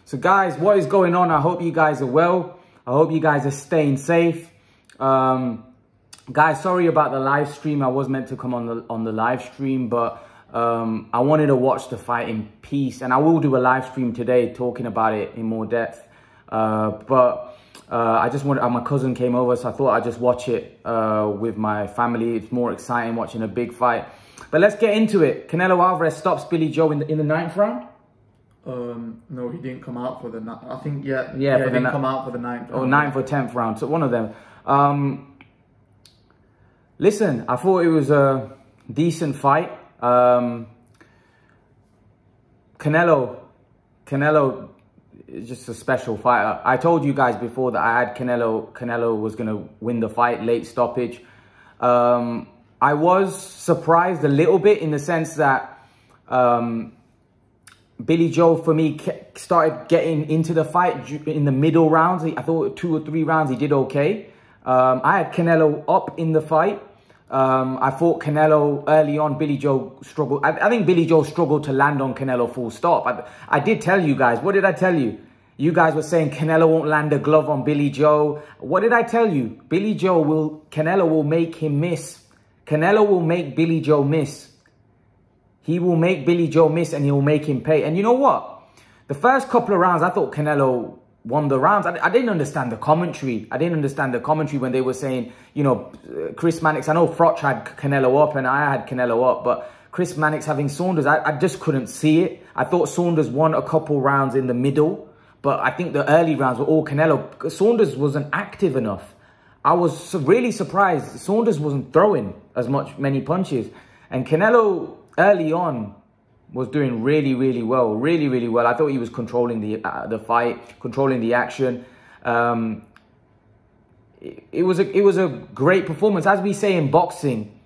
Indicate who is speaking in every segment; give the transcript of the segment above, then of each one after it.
Speaker 1: So guys, what is going on? I hope you guys are well. I hope you guys are staying safe. Guys, sorry about the live stream. I was meant to come on the live stream, but I wanted to watch the fight in peace, and I will do a live stream today talking about it in more depth. I just wanted, my cousin came over, so I thought I'd just watch it with my family. It's more exciting watching a big fight. But let's get into it. Canelo Alvarez stops Billy Joe in the 9th round.
Speaker 2: No, he didn't come out for the. I think he didn't come out for the 9th.
Speaker 1: Or 9th or 10th round. So one of them. Listen, I thought it was a decent fight. Canelo is just a special fighter. I told you guys before that I had Canelo was going to win the fight, late stoppage. I was surprised a little bit in the sense that Billy Joe, for me, started getting into the fight in the middle rounds. I thought 2 or 3 rounds he did okay. I had Canelo up in the fight. I thought Canelo early on, Billy Joe struggled. I think Billy Joe struggled to land on Canelo full stop. I did tell you guys. What did I tell you? You guys were saying Canelo won't land a glove on Billy Joe. What did I tell you? Canelo will make him miss. Canelo will make Billy Joe miss. He will make Billy Joe miss and he'll make him pay. And you know what? The first couple of rounds, I thought Canelo won the rounds. I didn't understand the commentary. I didn't understand the commentary when they were saying, you know, Chris Mannix. I know Froch had Canelo up and I had Canelo up, but Chris Mannix having Saunders, I just couldn't see it. I thought Saunders won a couple rounds in the middle, but I think the early rounds were all Canelo. Saunders wasn't active enough. I was really surprised. Saunders wasn't throwing many punches. And Canelo early on was doing really, really well. Really, really well. I thought he was controlling the fight, controlling the action. It was a great performance. As we say in boxing,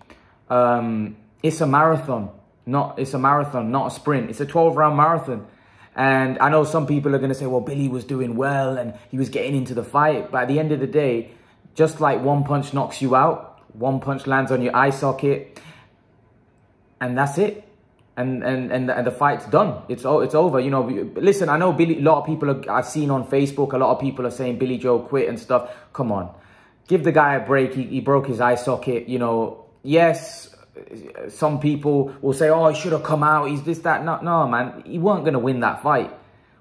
Speaker 1: it's a marathon, not a sprint. It's a 12-round marathon. And I know some people are going to say, well, Billy was doing well and he was getting into the fight. But at the end of the day, just like one punch knocks you out, one punch lands on your eye socket, and that's it. And the fight's done. It's over. You know, listen, I know a lot of people I've seen on Facebook, a lot of people are saying Billy Joe quit and stuff. Come on, give the guy a break. He broke his eye socket. You know, yes, some people will say, oh, he should have come out. He's this, that. No, man, he weren't going to win that fight.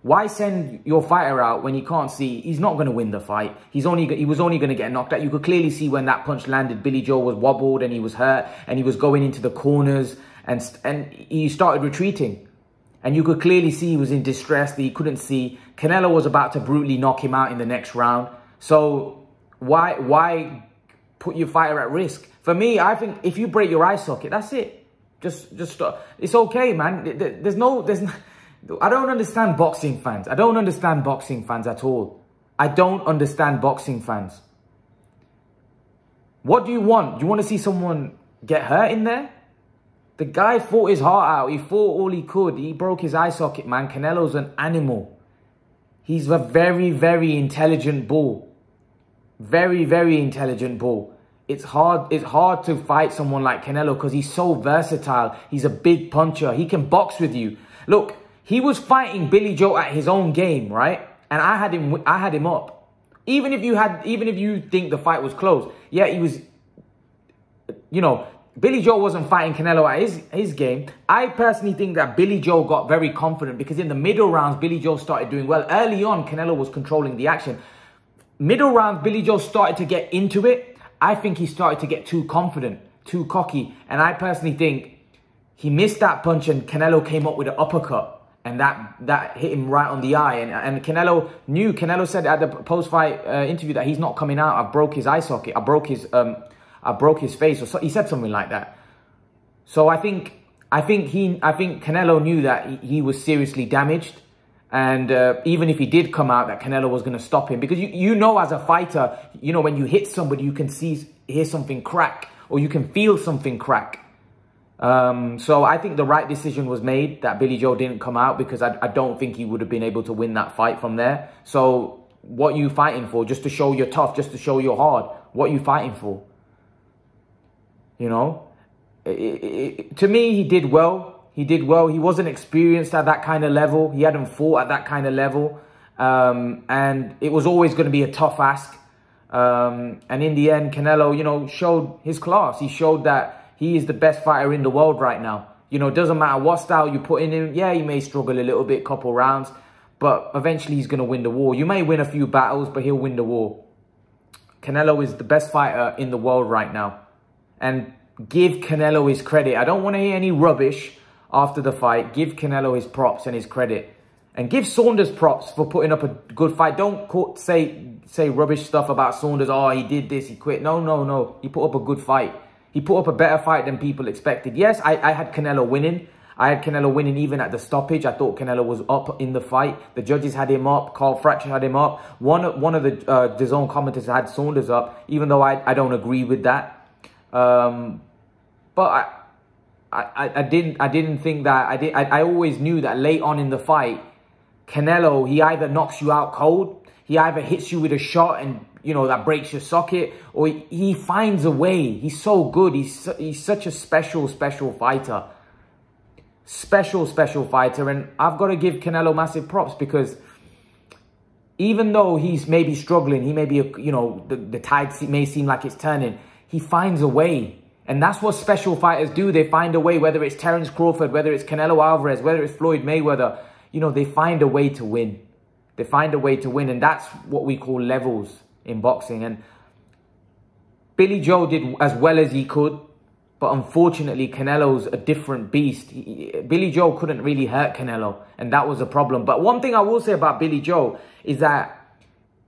Speaker 1: Why send your fighter out when you can't see? He's not going to win the fight. He was only going to get knocked out. You could clearly see when that punch landed, Billy Joe was wobbled and he was hurt and he was going into the corners and he started retreating. And you could clearly see he was in distress, that he couldn't see. Canelo was about to brutally knock him out in the next round. So why put your fighter at risk? For me, I think if you break your eye socket, that's it. Just stop. It's okay, man. I don't understand boxing fans. I don't understand boxing fans at all. I don't understand boxing fans. What do you want? Do you want to see someone get hurt in there? The guy fought his heart out. He fought all he could. He broke his eye socket, man. Canelo's an animal. He's a very, very intelligent bull. Very, very intelligent bull. It's hard to fight someone like Canelo because he's so versatile. He's a big puncher. He can box with you. Look, he was fighting Billy Joe at his own game, right? And I had him up. Even if you think the fight was close, yeah, he was, you know, Billy Joe wasn't fighting Canelo at his game. I personally think that Billy Joe got very confident because in the middle rounds, Billy Joe started doing well. Early on, Canelo was controlling the action. Middle rounds, Billy Joe started to get into it. I think he started to get too confident, too cocky. And I personally think he missed that punch and Canelo came up with an uppercut. And that hit him right on the eye. And Canelo knew. Canelo said at the post-fight interview that he's not coming out. I broke his eye socket. I broke his face. Or so, he said something like that. So I think Canelo knew that he was seriously damaged. And even if he did come out, that Canelo was going to stop him. Because you know as a fighter, you know when you hit somebody, you can hear something crack. Or you can feel something crack. So I think the right decision was made that Billy Joe didn't come out because I don't think he would have been able to win that fight from there. So what are you fighting for? Just to show you're tough, just to show you're hard. What are you fighting for? You know, to me, he did well. He did well. He wasn't experienced at that kind of level. He hadn't fought at that kind of level. And it was always going to be a tough ask. And in the end, Canelo, you know, showed his class. He showed that he is the best fighter in the world right now. You know, it doesn't matter what style you put in him. Yeah, he may struggle a little bit, couple rounds. But eventually he's going to win the war. You may win a few battles, but he'll win the war. Canelo is the best fighter in the world right now. And give Canelo his credit. I don't want to hear any rubbish after the fight. Give Canelo his props and his credit. And give Saunders props for putting up a good fight. Don't say rubbish stuff about Saunders. Oh, he did this, he quit. No, no, no. He put up a good fight. He put up a better fight than people expected. Yes, I had Canelo winning. I had Canelo winning even at the stoppage. I thought Canelo was up in the fight. The judges had him up. Carl Fratcher had him up. One of the DAZN commentators had Saunders up, even though I don't agree with that. But I didn't think that. I always knew that late on in the fight, Canelo, he either knocks you out cold, he either hits you with a shot and, you know, that breaks your socket, or he finds a way. He's so good. He's such a special fighter. Special fighter. And I've got to give Canelo massive props, because even though he's maybe struggling, he may be, you know, the tide may seem like it's turning, he finds a way. And that's what special fighters do. They find a way, whether it's Terence Crawford, whether it's Canelo Alvarez, whether it's Floyd Mayweather. You know, they find a way to win. They find a way to win. And that's what we call levels in boxing. And Billy Joe did as well as he could. But unfortunately, Canelo's a different beast. Billy Joe couldn't really hurt Canelo. And that was a problem. But one thing I will say about Billy Joe is that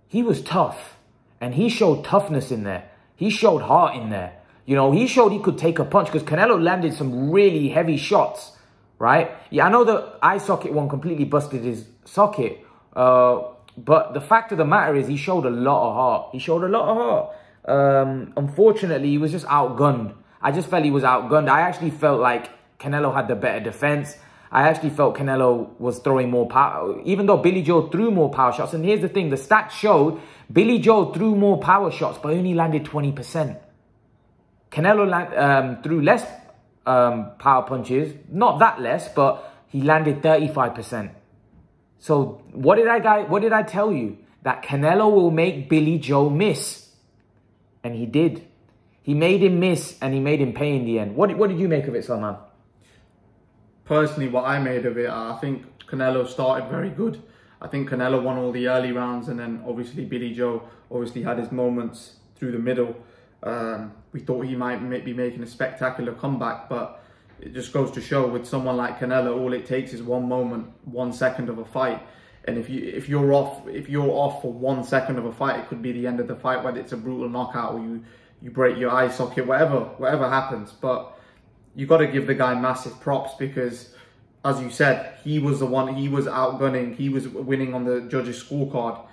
Speaker 1: he was tough. And he showed toughness in there. He showed heart in there. You know, he showed he could take a punch, because Canelo landed some really heavy shots, right? Yeah, I know the eye socket one completely busted his socket. But the fact of the matter is he showed a lot of heart. He showed a lot of heart. Unfortunately, he was just outgunned. I just felt he was outgunned. I actually felt like Canelo had the better defense. I actually felt Canelo was throwing more power, even though Billy Joe threw more power shots. And here's the thing, the stats showed Billy Joe threw more power shots, but only landed 20%. Canelo threw less power punches, not that less, but he landed 35%. So what did I tell you? That Canelo will make Billy Joe miss. And he did. He made him miss, and he made him pay in the end. What did you make of it, Salman?
Speaker 2: Personally, what I made of it, I think Canelo started very good. I think Canelo won all the early rounds, and then obviously Billy Joe obviously had his moments through the middle. We thought he might be making a spectacular comeback, but it just goes to show with someone like Canelo, all it takes is one moment, 1 second of a fight. And if you're off for 1 second of a fight, it could be the end of the fight, whether it's a brutal knockout or you break your eye socket, whatever happens. But you got to give the guy massive props, because as you said, he was the one, he was outgunning, he was winning on the judges' scorecard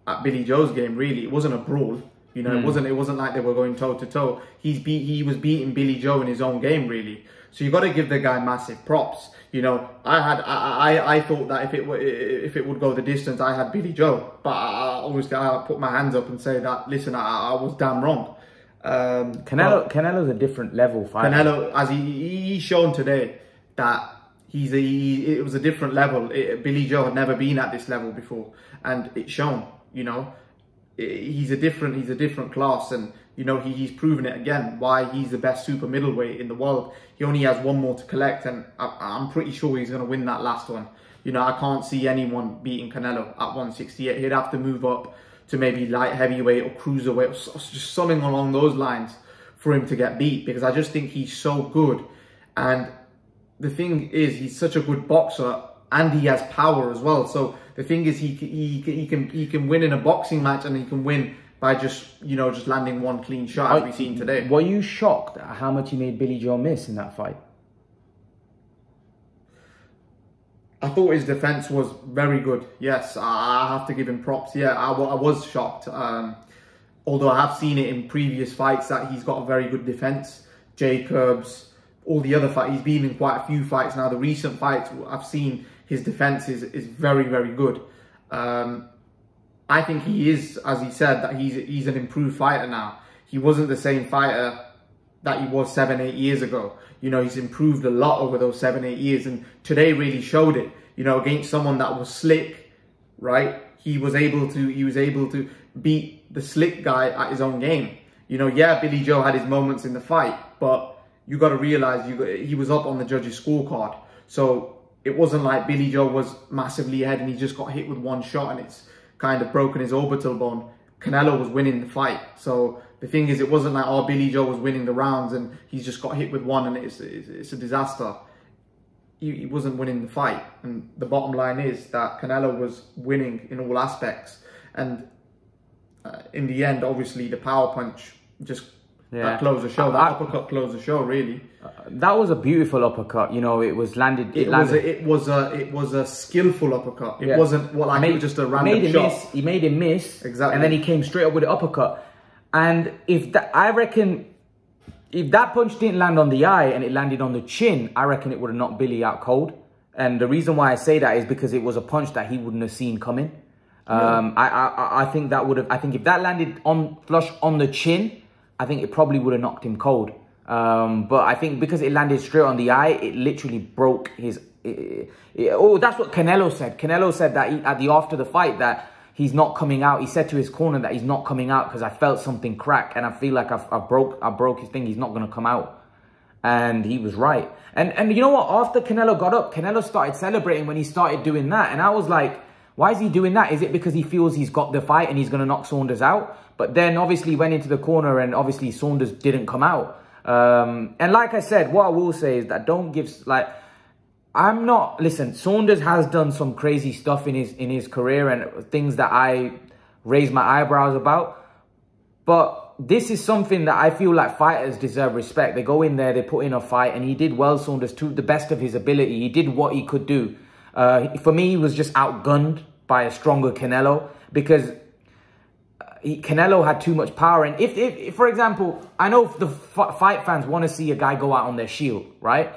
Speaker 2: at Billy Joe's game. Really, it wasn't a brawl. You know, it wasn't like they were going toe to toe. He was beating Billy Joe in his own game, really. So you got to give the guy massive props. You know, I thought that if it would go the distance, I had Billy Joe, but obviously I put my hands up and say that, listen, I was damn wrong.
Speaker 1: Canelo's a different level fighter.
Speaker 2: Canelo, as he's shown today, that it was a different level. Billy Joe had never been at this level before, and it's shown. You know. He's a different class, and you know he's proven it again why he's the best super middleweight in the world. He only has one more to collect, and I'm pretty sure he's going to win that last one. You know, I can't see anyone beating Canelo at 168. He'd have to move up to maybe light heavyweight or cruiserweight, or just something along those lines for him to get beat, because I just think he's so good. And the thing is, he's such a good boxer, and he has power as well. So the thing is, he can win in a boxing match, and he can win by just landing one clean shot, as we've seen today.
Speaker 1: Were you shocked at how much he made Billy Joe miss in that fight?
Speaker 2: I thought his defense was very good. Yes, I have to give him props. Yeah, I was shocked. Although I have seen it in previous fights that he's got a very good defense. Jacobs, all the other fights. He's been in quite a few fights now. The recent fights I've seen, his defense is very, very good. I think he is, as he said, that he's an improved fighter now. He wasn't the same fighter that he was 7-8 years ago. You know, he's improved a lot over those 7-8 years, and today really showed it. You know, against someone that was slick, right? He was able to beat the slick guy at his own game. You know, yeah, Billy Joe had his moments in the fight, but you got to realize he was up on the judges' scorecard. So it wasn't like Billy Joe was massively ahead and he just got hit with one shot and it's kind of broken his orbital bone. Canelo was winning the fight. So the thing is, it wasn't like, oh, Billy Joe was winning the rounds and he's just got hit with one and it's a disaster. He wasn't winning the fight. And the bottom line is that Canelo was winning in all aspects. And in the end, obviously, the power punch just that closed the show. That uppercut closed the show, really.
Speaker 1: That was a beautiful uppercut. You know, it was landed.
Speaker 2: It was a skillful uppercut. It wasn't it was just a random shot.
Speaker 1: He made him miss.
Speaker 2: Exactly.
Speaker 1: And then he came straight up with the uppercut. And I reckon if that punch didn't land on the eye and it landed on the chin, I reckon it would have knocked Billy out cold. And the reason why I say that is because it was a punch that he wouldn't have seen coming. I think that would have. I think if that landed flush on the chin, I think it probably would have knocked him cold. But I think because it landed straight on the eye, it literally broke his. That's what Canelo said. Canelo said that after the fight that he's not coming out. He said to his corner that he's not coming out because I felt something crack and I feel like I broke his thing. He's not going to come out. And he was right. And you know what? After Canelo got up, Canelo started celebrating when he started doing that. And I was like, why is he doing that? Is it because he feels he's got the fight and he's going to knock Saunders out? But then obviously he went into the corner and obviously Saunders didn't come out. And like I said, what I will say is that listen, Saunders has done some crazy stuff in his career and things that I raise my eyebrows about. But this is something that I feel like fighters deserve respect. They go in there, they put in a fight, and he did well, Saunders, to the best of his ability. He did what he could do. For me, he was just outgunned by a stronger Canelo because Canelo had too much power. And if for example, I know the fight fans want to see a guy go out on their shield, right?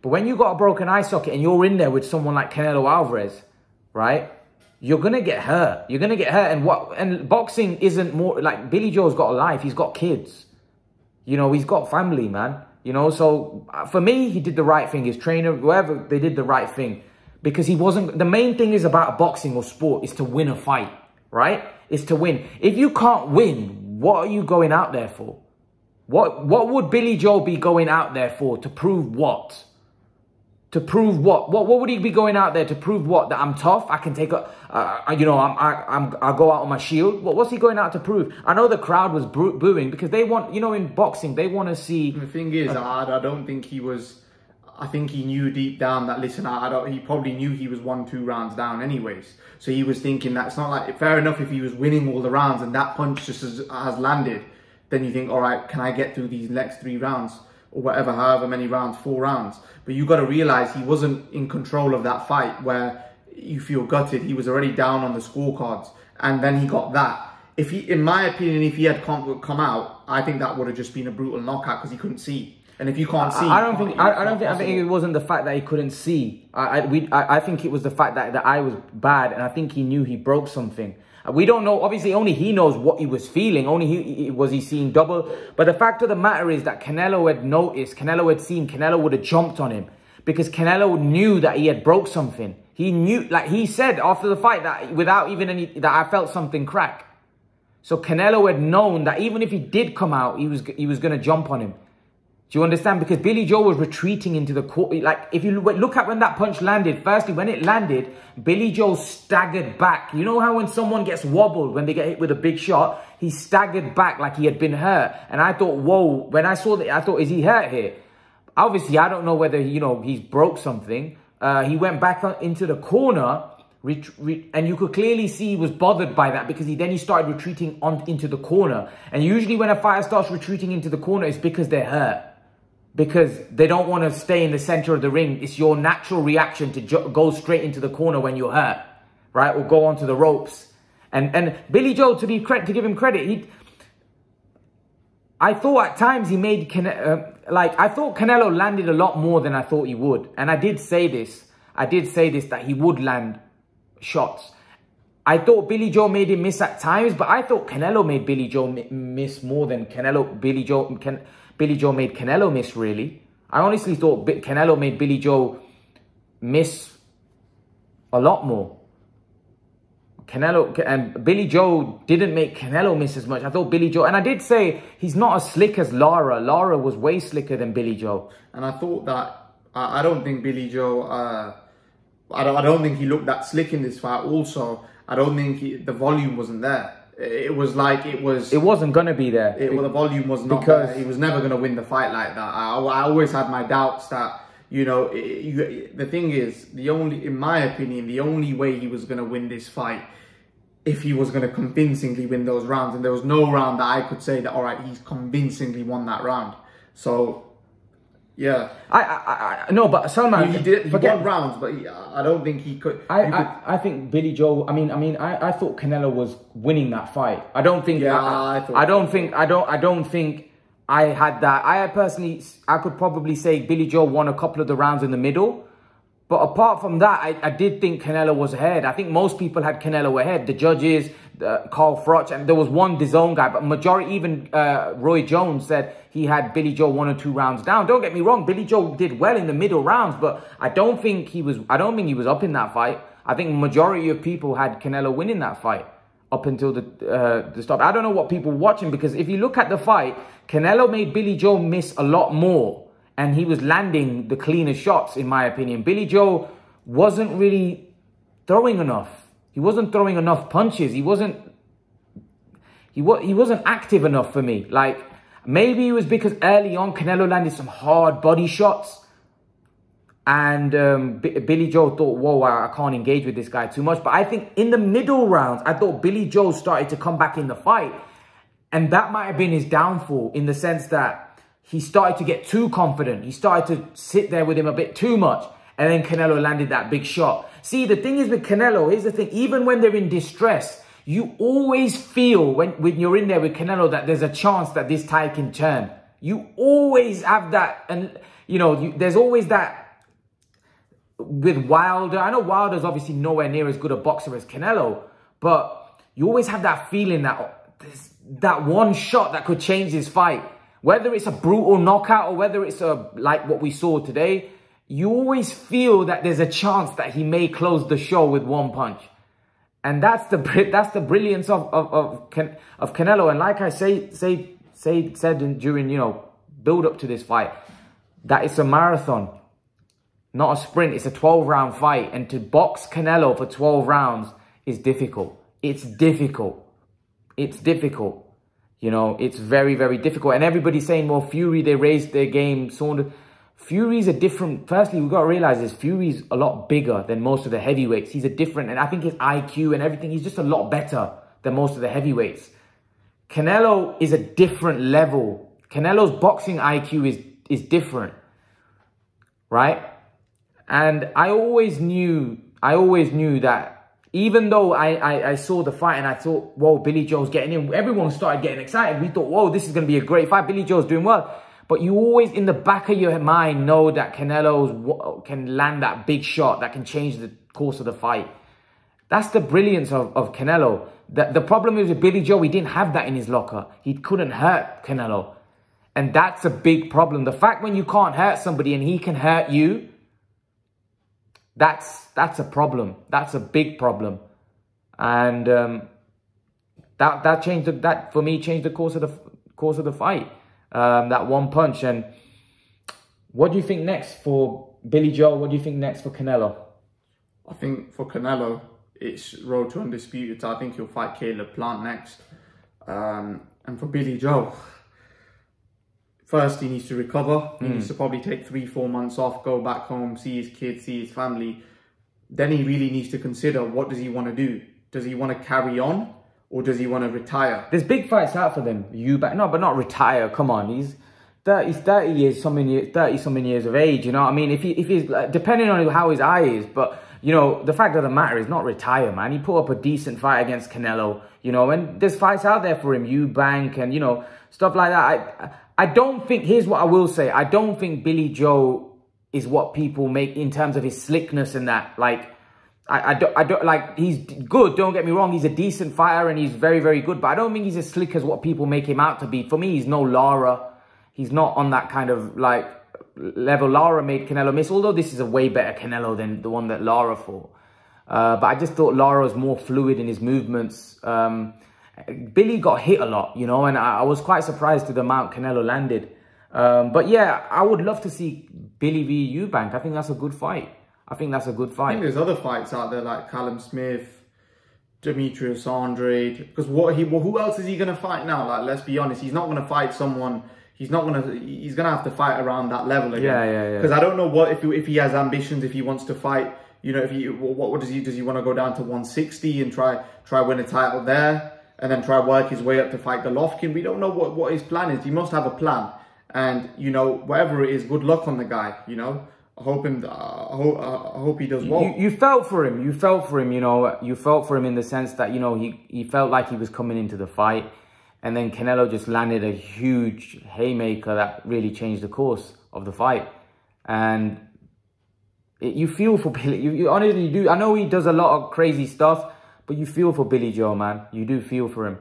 Speaker 1: But when you got a broken eye socket and you're in there with someone like Canelo Alvarez, right? You're going to get hurt. You're going to get hurt. And boxing isn't more like Billy Joe's got a life. He's got kids. You know, he's got family, man. You know, so for me, he did the right thing. His trainer, whoever, they did the right thing. Because he wasn't, the main thing is about boxing or sport is to win a fight, right? Is to win. If you can't win, what are you going out there for? What would Billy Joe be going out there for? To prove what? To prove what? What would he be going out there to prove what? That I'm tough. I can take I'll go out on my shield. What's he going out to prove? I know the crowd was booing because they want, you know, in boxing they want to see.
Speaker 2: The thing is, I don't think he was. I think he knew deep down that listen, he probably knew he was 1-2 rounds down anyways. So he was thinking that it's not like fair enough if he was winning all the rounds and that punch just has landed. Then you think, all right, can I get through these next 3 rounds? Or whatever, however many rounds, 4 rounds. But you got to realize he wasn't in control of that fight where you feel gutted. He was already down on the scorecards. And then he got that. In my opinion, if he had come out, I think that would have just been a brutal knockout because he couldn't see. And if you can't see... I think it wasn't the fact that he couldn't see. I think it was the fact that the eye was bad. And I think he knew he broke something. We don't know. Obviously, only he knows what he was feeling. Only was he seeing double. But the fact of the matter is that Canelo had noticed, Canelo had seen, Canelo would have jumped on him. Because Canelo knew that he had broke something. He knew, like he said after the fight, that without even that I felt something crack. So Canelo had known that even if he did come out, he was going to jump on him. Do you understand? Because Billy Joe was retreating into the court. Like, if you look at when that punch landed, firstly, when it landed, Billy Joe staggered back. You know how when someone gets wobbled, when they get hit with a big shot, he staggered back like he had been hurt. And I thought, whoa, when I saw that, I thought, is he hurt here? Obviously, I don't know whether, you know, he's broke something. He went back into the corner, and you could clearly see he was bothered by that because then he started retreating into the corner. And usually when a fighter starts retreating into the corner, it's because they're hurt. Because they don't want to stay in the center of the ring. It's your natural reaction to go straight into the corner when you're hurt, right? Or go onto the ropes. And Billy Joe, to give him credit, I thought at times he made I thought Canelo landed a lot more than I thought he would. And I did say this. That he would land shots. I thought Billy Joe made him miss at times, but I thought Canelo made Billy Joe miss more than Billy Joe
Speaker 1: Billy Joe made Canelo miss, really. I honestly thought Canelo made Billy Joe miss a lot more. Canelo and Billy Joe didn't make Canelo miss as much. I thought Billy Joe, and I did say he's not as slick as Lara. Lara was way slicker than Billy Joe.
Speaker 2: And I thought that, I don't think Billy Joe, I don't think he looked that slick in this fight. Also, I don't think the volume wasn't there. It was like it wasn't
Speaker 1: going to be there.
Speaker 2: The volume was not there. He was never going to win the fight like that. I always had my doubts that, you know, the thing is, in my opinion, the only way he was going to win this fight, if he was going to convincingly win those rounds, and there was no round that I could say that, all right, he's convincingly won that round. So, yeah.
Speaker 1: No, but Salman,
Speaker 2: he won rounds, but I don't think he could.
Speaker 1: I think Billy Joe. I mean, I thought Canelo was winning that fight. I don't think.
Speaker 2: Yeah,
Speaker 1: I don't think I had that. I could probably say Billy Joe won a couple of the rounds in the middle. But apart from that, I did think Canelo was ahead. I think most people had Canelo ahead. The judges, Carl Froch, and there was one DAZN guy. But majority, even Roy Jones said he had Billy Joe 1 or 2 rounds down. Don't get me wrong, Billy Joe did well in the middle rounds, but I don't think he was up in that fight. I think majority of people had Canelo winning that fight up until the stop. I don't know what people were watching, because if you look at the fight, Canelo made Billy Joe miss a lot more. And he was landing the cleaner shots, in my opinion. Billy Joe wasn't really throwing enough. He wasn't throwing enough punches. He wasn't active enough for me. Like, maybe it was because early on Canelo landed some hard body shots. And Billy Joe thought, whoa, I can't engage with this guy too much. But I think in the middle rounds, I thought Billy Joe started to come back in the fight. And that might have been his downfall, in the sense that he started to get too confident. He started to sit there with him a bit too much. And then Canelo landed that big shot. See, the thing is with Canelo, here's the thing. Even when they're in distress, you always feel when you're in there with Canelo that there's a chance that this tide can turn. You always have that. And, you know, there's always that with Wilder. I know Wilder's obviously nowhere near as good a boxer as Canelo. But you always have that feeling that there's that one shot that could change this fight. Whether it's a brutal knockout or whether it's like what we saw today, you always feel that there's a chance that he may close the show with one punch. And that's the brilliance of Canelo. And like I said during, you know, build up to this fight, that it's a marathon, not a sprint. It's a 12-round fight. And to box Canelo for 12 rounds is difficult. It's difficult. It's difficult. You know, it's very, very difficult. And everybody's saying, well, Fury, they raised their game. Saunders. Fury's a different... Firstly, we've got to realize this. Fury's a lot bigger than most of the heavyweights. He's a different... And I think his IQ and everything, he's just a lot better than most of the heavyweights. Canelo is a different level. Canelo's boxing IQ is different. Right? And I always knew that... Even though I saw the fight and I thought, whoa, Billy Joe's getting in. Everyone started getting excited. We thought, whoa, this is going to be a great fight. Billy Joe's doing well. But you always, in the back of your mind, know that Canelo can land that big shot that can change the course of the fight. That's the brilliance of Canelo. The problem is with Billy Joe, he didn't have that in his locker. He couldn't hurt Canelo. And that's a big problem. The fact when you can't hurt somebody and he can hurt you, that's a problem. That's a big problem. And that for me changed the course of the fight. That one punch. And what do you think next for Billy Joe? What do you think next for Canelo?
Speaker 2: I think for Canelo, it's road to undisputed. I think he'll fight Caleb Plant next. And for Billy Joe, first, he needs to recover. He needs to probably take 3-4 months off, go back home, see his kids, see his family. Then he really needs to consider, what does he want to do? Does he want to carry on, or does he want to retire?
Speaker 1: There's big fights out for them. No, but not retire. Come on, he's 30 something years of age. You know what I mean? If he's depending on how his eye is, but you know, the fact of the matter is not retire, man. He put up a decent fight against Canelo. You know, and there's fights out there for him, Eubank and, you know, stuff like that. I don't think, here's what I will say. I don't think Billy Joe is what people make in terms of his slickness and that. Like, I don't like, he's good, don't get me wrong. He's a decent fighter and he's very, very good. But I don't think he's as slick as what people make him out to be. For me, he's no Lara. He's not on that kind of like level Lara made Canelo miss, although this is a way better Canelo than the one that Lara fought. But I just thought Lara was more fluid in his movements. Billy got hit a lot, you know, and I was quite surprised to the amount Canelo landed. But yeah, I would love to see Billy v. Eubank. I think that's a good fight. I think that's a good fight.
Speaker 2: I think there's other fights out there like Callum Smith, Demetrius Andrade. Because who else is he going to fight now? Like, let's be honest, he's not going to fight someone. He's going to have to fight around that level again.
Speaker 1: Yeah.
Speaker 2: Because I don't know what if he has ambitions, if he wants to fight. You know, what does he want to go down to 160 and try win a title there, and then try work his way up to fight Golovkin? We don't know what his plan is. He must have a plan, and you know, whatever it is, good luck on the guy. You know, I hope he does well.
Speaker 1: You felt for him. You felt for him. You know, you felt for him in the sense that, you know, he felt like he was coming into the fight, and then Canelo just landed a huge haymaker that really changed the course of the fight, and you feel for Billy. You honestly do. I know he does a lot of crazy stuff, but you feel for Billy Joe, man. You do feel for him.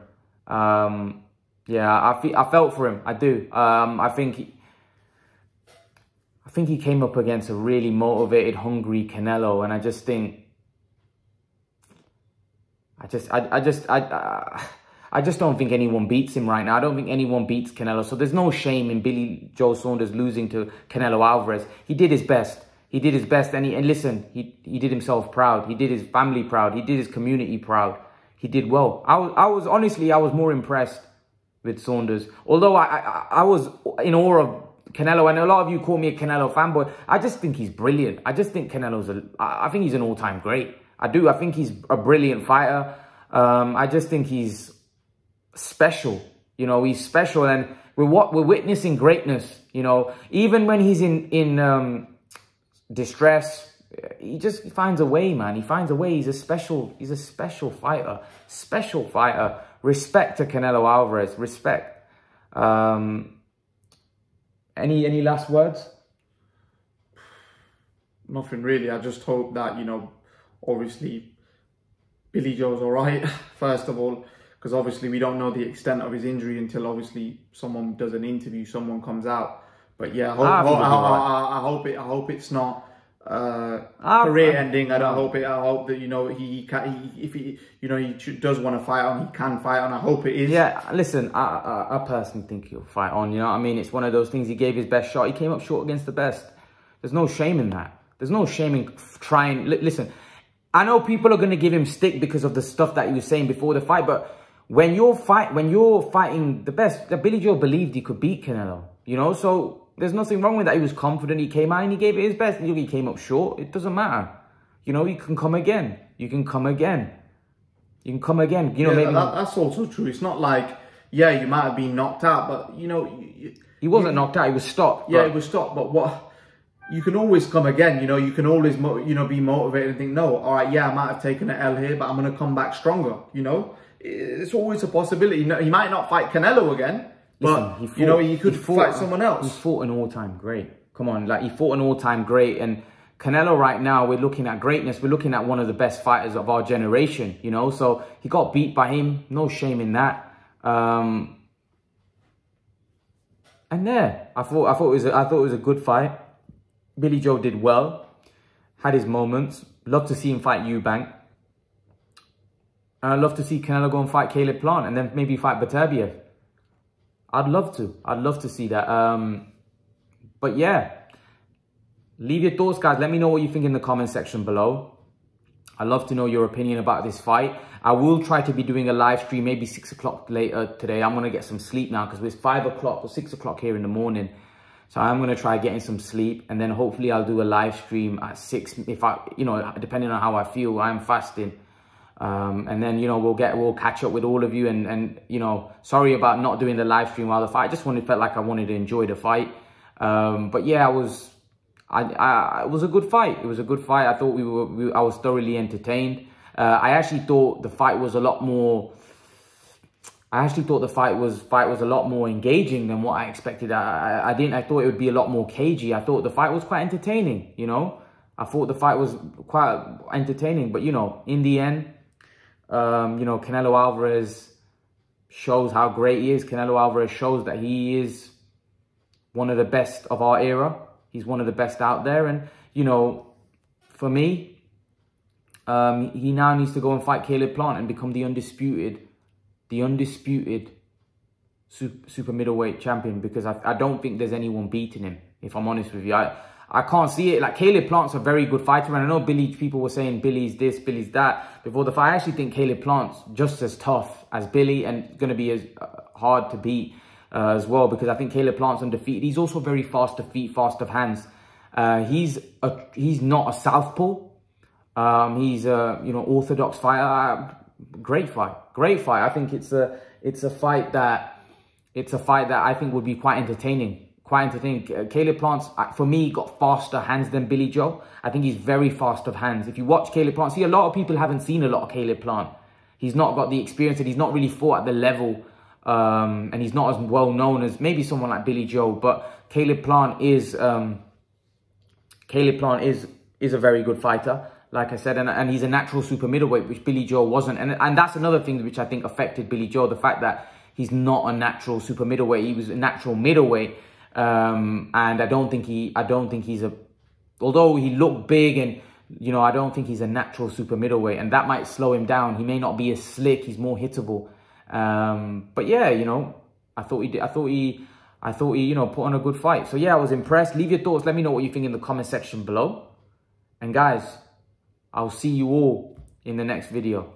Speaker 1: Yeah, I felt for him. I do. I think he came up against a really motivated, hungry Canelo, and I just think, I just don't think anyone beats him right now. I don't think anyone beats Canelo. So there's no shame in Billy Joe Saunders losing to Canelo Alvarez. He did his best. He did his best, and listen, he did himself proud. He did his family proud. He did his community proud. He did well. I was more impressed with Saunders. Although I was in awe of Canelo, and a lot of you call me a Canelo fanboy. I just think he's brilliant. I just think I think he's an all-time great. I do. I think he's a brilliant fighter. I just think he's special. You know, he's special, and we're witnessing greatness. You know, even when he's in distress, he just finds a way, man. He finds a way. He's a special fighter. Special fighter. Respect to Canelo Alvarez. Respect. Any last words?
Speaker 2: Nothing really. I just hope that, you know, obviously Billy Joe's all right, first of all, because obviously we don't know the extent of his injury until obviously someone does an interview, someone comes out. But yeah, I hope it's not career ending. I hope that, you know, if he does want to fight on, he can fight on. I hope it is.
Speaker 1: Yeah, listen, I personally think he'll fight on. You know what I mean? It's one of those things. He gave his best shot. He came up short against the best. There's no shame in that. There's no shame in trying. Listen, I know people are going to give him stick because of the stuff that he was saying before the fight, but when you're fighting the best, Billy Joe believed he could beat Canelo. You know, so there's nothing wrong with that. He was confident. He came out and he gave it his best. He came up short. It doesn't matter. You know, you can come again. You can come again. You can come again. You know, maybe
Speaker 2: that's also true. It's not like, yeah, you might have been knocked out, but you know,
Speaker 1: he wasn't knocked out. He was stopped.
Speaker 2: Yeah, he was stopped. But you can always come again. You know, you can always be motivated and think, no, all right, yeah, I might have taken an L here, but I'm going to come back stronger. You know, it's always a possibility. You know, he might not fight Canelo again. But, listen, you know, he could fight someone else.
Speaker 1: He fought an all-time great. Come on, like, he fought an all-time great. And Canelo right now, we're looking at greatness. We're looking at one of the best fighters of our generation, you know. So he got beat by him. No shame in that. And there, I thought it was a good fight. Billy Joe did well. Had his moments. Love to see him fight Eubank. And I'd love to see Canelo go and fight Caleb Plant, and then maybe fight Beterbiev. I'd love to see that. But yeah, leave your thoughts, guys. Let me know what you think in the comment section below. I'd love to know your opinion about this fight. I will try to be doing a live stream, maybe 6 o'clock later today. I'm going to get some sleep now because it's 5 o'clock or 6 o'clock here in the morning. So I'm going to try getting some sleep, and then hopefully I'll do a live stream at 6. If I, you know, depending on how I feel, I'm fasting. And then, you know, we'll catch up with all of you, and you know, sorry about not doing the live stream while the fight. I just felt like I wanted to enjoy the fight. But yeah, it was a good fight. It was a good fight. I thought I was thoroughly entertained. I actually thought the fight was a lot more. I thought the fight was a lot more engaging than what I expected. I thought it would be a lot more cagey. I thought the fight was quite entertaining. You know, I thought the fight was quite entertaining. But you know, in the end, you know, Canelo Alvarez shows how great he is. Canelo Alvarez shows that he is one of the best of our era. He's one of the best out there. And, you know, for me, he now needs to go and fight Caleb Plant and become the undisputed super middleweight champion, because I don't think there's anyone beating him, if I'm honest with you. I can't see it. Like, Caleb Plant's a very good fighter, and I know people were saying Billy's this, Billy's that before the fight. I actually think Caleb Plant's just as tough as Billy and going to be as hard to beat as well, because I think Caleb Plant's undefeated. He's also very fast of feet, fast of hands. He's not a southpaw. He's a, you know, orthodox fighter. Great fight. I think it's a fight that I think would be quite entertaining. Caleb Plant's, for me, got faster hands than Billy Joe. I think he's very fast of hands. If you watch Caleb Plant, see, a lot of people haven't seen a lot of Caleb Plant. He's not got the experience, and he's not really fought at the level, and he's not as well known as maybe someone like Billy Joe. But Caleb Plant is a very good fighter, like I said, and he's a natural super middleweight, which Billy Joe wasn't. And that's another thing which I think affected Billy Joe, the fact that he's not a natural super middleweight. He was a natural middleweight. And I don't think he's although he looked big, and, you know, I don't think he's a natural super middleweight, and that might slow him down. He may not be as slick. He's more hittable. But yeah, you know, I thought he, you know, put on a good fight. So yeah, I was impressed. Leave your thoughts. Let me know what you think in the comment section below. And guys, I'll see you all in the next video.